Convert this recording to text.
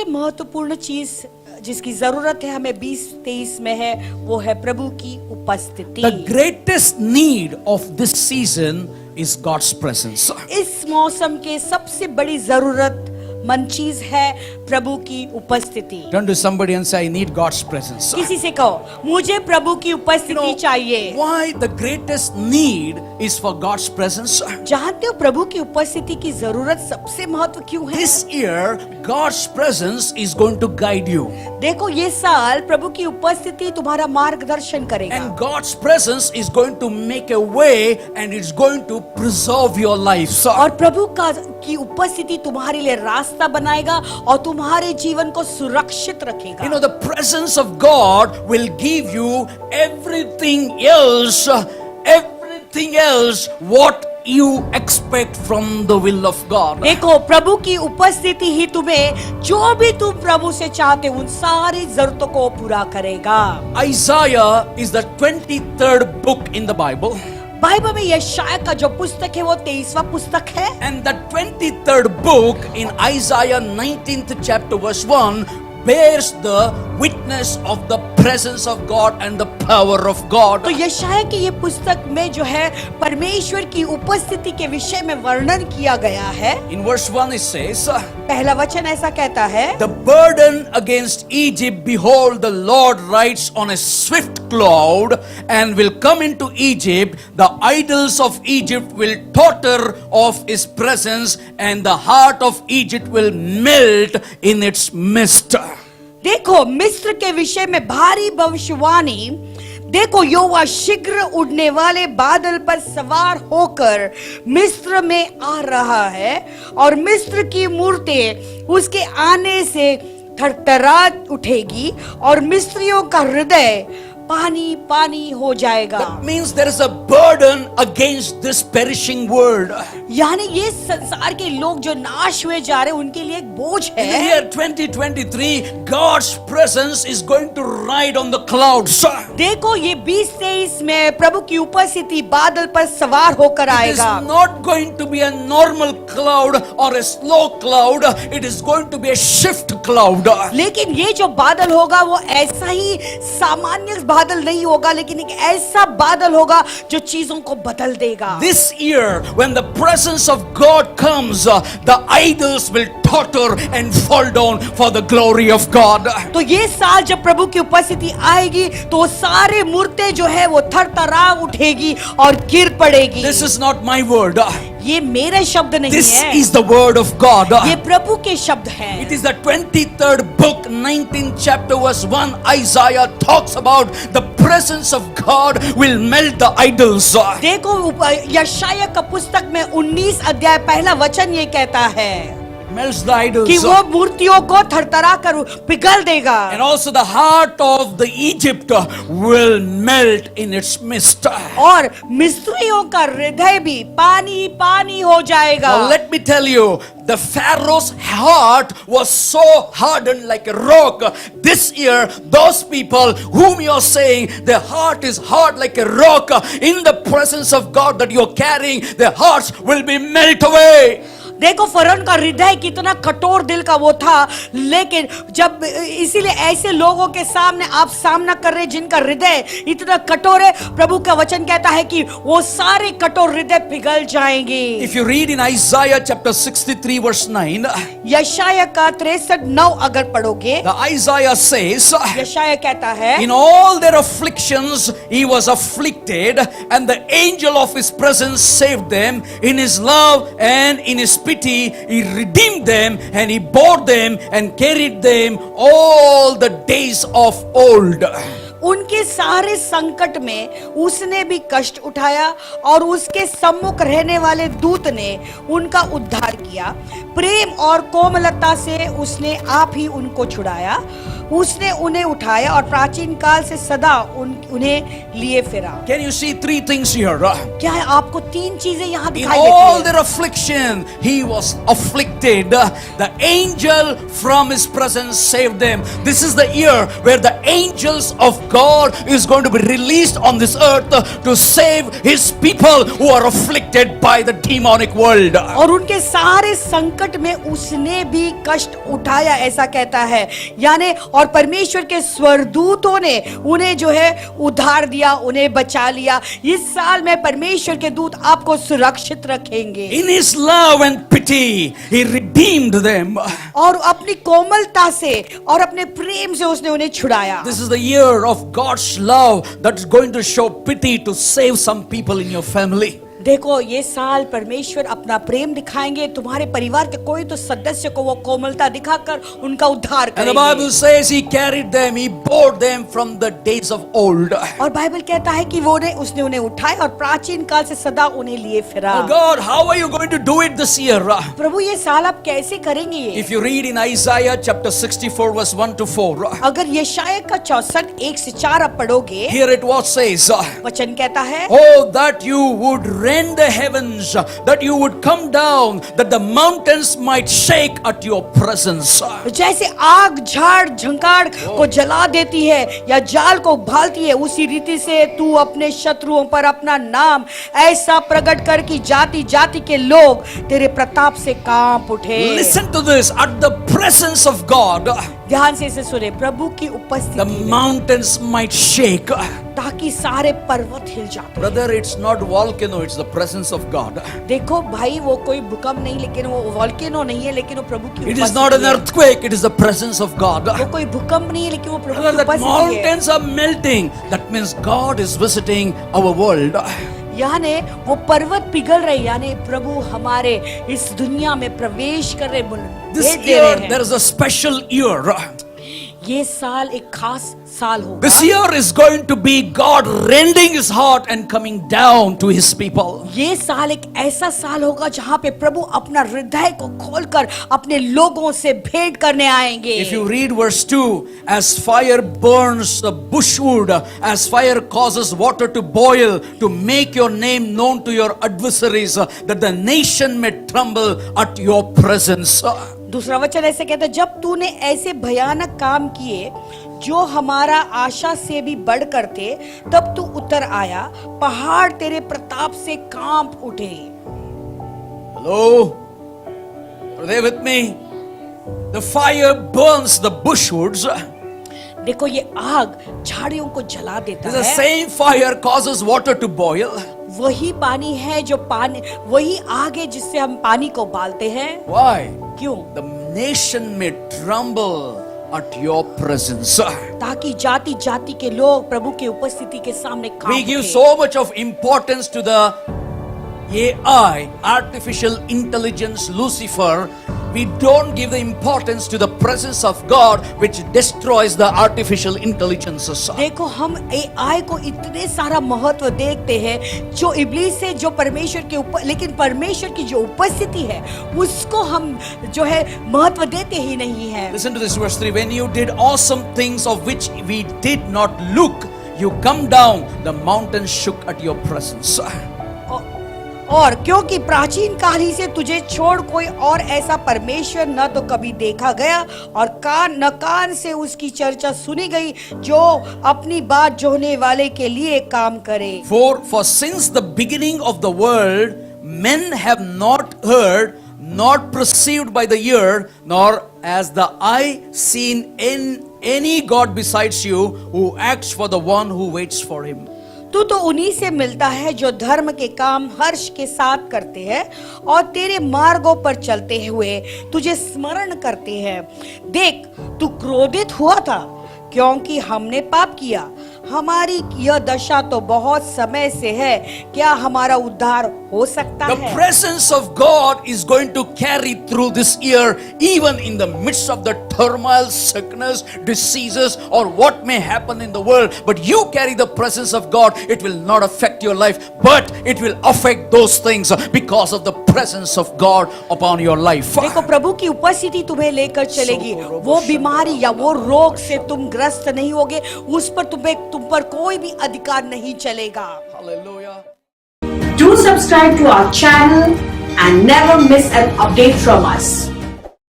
सबसे महत्वपूर्ण चीज जिसकी जरूरत है हमें 20-23 में है वो है प्रभु की उपस्थिति। The greatest need of this season is God's presence. इस मौसम के सबसे बड़ी जरूरत मन चीज है प्रभु की उपस्थिति। Turn to somebody and say, I need God's presence. किसी से कहो मुझे प्रभु की उपस्थिति चाहिए। Why the greatest need is for God's presence? जानते हो प्रभु की उपस्थिति की जरूरत सबसे महत्व क्यों है? This year, God's presence is going to guide you. देखो ये साल प्रभु की उपस्थिति तुम्हारा मार्गदर्शन करेगा। And God's presence is going to make a way and it's going to preserve your life. और प्रभु की उपस्थिति तुम्हारे लिए रास्ता बनाएगा और तुम्हारे जीवन को सुरक्षित रखेगा। You know, the presence of God will give you everything else what you expect from the will of God. देखो प्रभु की उपस्थिति ही तुम्हें जो भी तुम प्रभु से चाहते उन सारी जरूरतों को पूरा करेगा। Isaiah is the 23rd book in the Bible. Bible में यशाया का जो पुस्तक है वो 23वां पुस्तक है। And the 23rd book in Isaiah 19th chapter verse 1 bears the witness of the presence of God and the power of God. तो यशाया की ये पुस्तक में जो है परमेश्वर की उपस्थिति के विषय में वर्णन किया गया है। In verse 1 it says, पहला वचन ऐसा कहता है, the burden against Egypt, behold, the Lord rides on a swift cloud and will come into Egypt. The idols of Egypt will totter of his presence and the heart of Egypt will melt in its midst. देखो मिस्र के विषय में भारी भविष्यवाणी। देखो यहोवा शीघ्र उड़ने वाले बादल पर सवार होकर मिस्र में आ रहा है और मिस्र की मूर्तें उसके आने से थरथरा उठेगी और मिस्रियों का हृदय पानी पानी हो जाएगा। That means there is a burden against this perishing world. यानी ये संसार के लोग जो नाश हुए जा रहे हैं उनके लिए एक बोझ In the है। year 2023, God's presence is going to ride on the clouds. देखो ये 20-23 में प्रभु की उपस्थिति बादल पर सवार होकर It is आएगा। not going to be a normal cloud or a slow cloud. It is going to be a shift cloud. लेकिन ये जो बादल होगा वो ऐसा ही सामान्य बादल नहीं होगा, लेकिन एक ऐसा बादल होगा जो चीजों को बदल देगा। This year, when the presence of God comes, the idols will totter and fall down for the glory of God. तो ये साल जब प्रभु की उपस्थिति आएगी तो सारे मूर्तें जो है वो थरथरा उठेगी और गिर पड़ेगी। This is not my word. ये मेरे शब्द नहीं This है, is the word of God. ये प्रभु के शब्द हैं। It is the 23rd book, 19th chapter verse 1. Isaiah talks about the presence of God will melt the idols. देखो यशाया का पुस्तक में 19 अध्याय पहला वचन ये कहता है Melts the idols. कि वो मूर्तियों को थरथरा कर पिघल देगा। And also the heart of the Egypt will melt in its midst. और मिस्रियों का हृदय भी पानी पानी हो जाएगा। Now let me tell you, the Pharaoh's heart was so hardened like a rock. This year, those people whom you're saying their heart is hard like a rock, in the presence of God that you're carrying, their hearts will be melt away. देखो फरौन का हृदय कितना कठोर दिल का वो था, लेकिन जब इसीलिए ऐसे लोगों के सामने आप सामना कर रहे जिनका हृदय इतना कठोर है, प्रभु का वचन कहता है कि वो सारे कठोर हृदय पिघल जाएंगे। If you read in Isaiah chapter 63 verse 9, यशाया का 63:9 अगर पढ़ोगे, the Isaiah says, यशाया कहता है in all their afflictions he was afflicted, and the angel of his presence saved them. In his love and in his pity he redeemed them, and he bore them and carried them all the days of old. उनके सारे संकट में उसने भी कष्ट उठाया और उसके सम्मुख रहने वाले दूत ने उनका उद्धार किया। प्रेम और कोमलता से उसने आप ही उनको छुड़ाया। उसने उन्हें उठाया और प्राचीन काल से सदा उन्हें लिए फिरा। Can you see three things here? क्या है आपको तीन चीजें यहाँ In दिखाई all देती their है? affliction, he was afflicted. The angel from his presence saved them. This is the year where the angels of God is going to be released on this earth to save his people who are afflicted by the demonic world. और उनके सारे संकट में उसने भी कष्ट उठाया, ऐसा कहता है। यानी और परमेश्वर के स्वरदूतों ने उन्हें जो है उद्धार दिया, उन्हें बचा लिया। इस साल में परमेश्वर के दूत आपको सुरक्षित रखेंगे। In his love and pity, he redeemed them. और अपनी कोमलता से और अपने प्रेम से उसने उन्हें छुड़ाया। This is the year of God's love that's going to show pity to save some people in your family. देखो ये साल परमेश्वर अपना प्रेम दिखाएंगे, तुम्हारे परिवार के कोई तो सदस्य को वो कोमलता दिखाकर उनका उद्धार And the करेंगे। Bible says he carried them, he bore them from the days of old. और बाइबल कहता है कि उसने उन्हें उठाया और प्राचीन काल से सदा उन्हें लिए फिरा। Oh God, how are you going to do it this year? प्रभु ये साल आप कैसे करेंगे ये? If you read in Isaiah chapter 64 verse 1 to 4, अगर यशायाह का 64 1 से 4 आप पढ़ोगे, here it was says, वचन कहता है, oh that you would rend the heavens, that you would come down, that the mountains might shake at your presence. जैसे आग झाड़ झंकार को जला देती है या जाल को उबालती है, उसी रीति से तू अपने शत्रुओं पर अपना नाम ऐसा प्रकट कर कि जाति जाति के लोग तेरे प्रताप से कांप उठे। Listen to this, at the presence of God, ध्यान से इसे सुने, प्रभु की the उपस्थिति में, mountains might shake. ताकि सारे पर्वत हिल जाते। Brother, it's not volcano, it's the presence of God. देखो भाई, वो कोई भूकंप नहीं, लेकिन वो वोल्केनो नहीं है, लेकिन वो प्रभु की It is not an उपस्थिति है। earthquake, it is the presence of God. वो कोई भूकंप नहीं है, लेकिन वो प्रभु Brother, की that उपस्थिति है। mountains are melting. That means God is visiting our world. यानी वो पर्वत पिघल रहे, यानी प्रभु हमारे इस दुनिया में प्रवेश कर रहे, This भेंट दे year, रहे हैं। there is a special year. ये साल एक खास साल होगा। This year is going to be God rending his heart and coming down to his people. ये साल एक ऐसा साल होगा जहाँ पे प्रभु अपना हृदय को खोलकर अपने लोगों से भेंट करने आएंगे। If you read verse 2, as fire burns the bushwood, as fire causes water to boil, to make your name known to your adversaries, that the nation may tremble at your presence. दूसरा वचन ऐसे कहता है, जब तूने ऐसे भयानक काम किए जो हमारा आशा से भी बढ़ कर थे, तब तू उतर आया, पहाड़ तेरे प्रताप से कांप उठे। Hello? Are they with me? The fire burns the bushwoods. देखो ये आग झाड़ियों को जला देता The है। same fire causes water to boil. वही पानी है जो पानी, वही आग है जिससे हम पानी को उबालते हैं। Why? क्यों? The nation may tremble at your presence. ताकि जाति जाति के लोग प्रभु के उपस्थिति के सामने We कांप give उठे। so much of importance to the AI, artificial intelligence, Lucifer. We don't give the importance to the presence of God, which destroys the artificial intelligences. देखो हम AI को इतने सारा महत्व देखते हैं, जो इब्लीस है, जो परमेश्वर के ऊपर, लेकिन परमेश्वर की जो उपस्थिति है उसको हम जो है महत्व देते ही नहीं है। Listen to this verse 3. When you did awesome things of which we did not look, you come down, the mountains shook at your presence. और क्योंकि प्राचीन काल ही से तुझे छोड़ कोई और ऐसा परमेश्वर न तो कभी देखा गया और कान से उसकी चर्चा सुनी गई, जो अपनी बात जोहने वाले के लिए काम करे। For since the beginning of the world, men have not heard, not perceived by the ear, nor has the eye seen in any God besides you, who acts for the one who waits for him. तू तो उन्हीं से मिलता है जो धर्म के काम हर्ष के साथ करते हैं और तेरे मार्गों पर चलते हुए तुझे स्मरण करते हैं। देख, तू क्रोधित हुआ था क्योंकि हमने पाप किया, हमारी यह दशा तो बहुत समय से है, क्या हमारा उद्धार हो सकता The है? presence of God is going to carry through this year, even in the midst of the turmoil, sickness, diseases, or what may happen in the world. But you carry the presence of God, it will not affect affect your life, but it will affect those things because of the presence of God upon your life. देखो प्रभु की उपस्थिति तुम्हें लेकर चलेगी, वो बीमारी या वो रोग से तुम ग्रस्त नहीं होगे, उस पर तुम पर कोई भी अधिकार नहीं चलेगा। Hallelujah. Do subscribe to our channel and never miss an update from us.